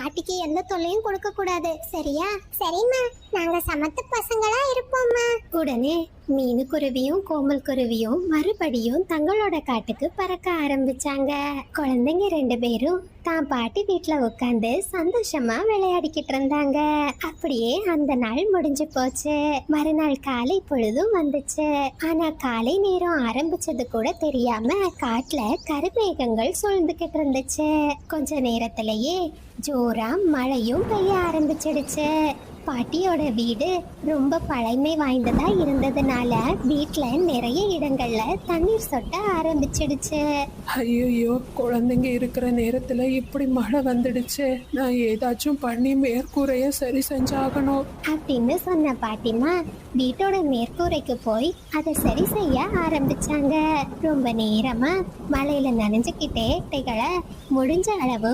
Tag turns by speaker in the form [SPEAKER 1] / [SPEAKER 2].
[SPEAKER 1] பாட்டிக்கு எந்த தொல்லையும் கொடுக்க கூடாது, சரியா? சரிம்மா, நாங்க சமத்து பசங்களா இருப்போம்மா. உடனே மீனுக்குருவியும் கோமல் குருவியும் மறுபடியும் தங்களோட காட்டுக்கு பறக்க ஆரம்பிச்சாங்க. குழந்தைங்க 2 பேரும் தான் பாட்டி வீட்டுல உட்காந்து சந்தோஷமா விளையாடிக்கிட்டு இருந்தாங்க. அப்படியே அந்த நாள் முடிஞ்சு போச்சு. மறுநாள் காலை பொழுதும் வந்துச்சு. ஆனா காலை நேரம் ஆரம்பிச்சது கூட தெரியாம காட்டுல கருமேகங்கள் சூழ்ந்துகிட்டு இருந்துச்சு. கொஞ்ச நேரத்திலேயே ஜோரா மழையும் பெய்ய ஆரம்பிச்சிடுச்சு. பாட்டியோட வீடு ரொம்ப பழமை வாய்ந்ததா இருந்ததுனால வீட்டுல நிறைய இடங்கள்ல தண்ணீர் சொட்ட ஆரம்பிச்சிடுச்சு.
[SPEAKER 2] ஐயோ, குழந்தைங்க இருக்கிற நேரத்துல இப்படி மழை வந்துடுச்சு. நான் ஏதாச்சும் பண்ணி மேற்கூரைய சரி செஞ்சாகணும்
[SPEAKER 1] அப்படின்னு சொன்ன பாட்டிமா வீட்டோட மேற்கூரைக்கு போய் அதை சரி செய்ய ஆரம்பிச்சாங்க. ரொம்ப நேரமா மழையில நனைஞ்சுக்கிட்டே முடிஞ்ச அளவு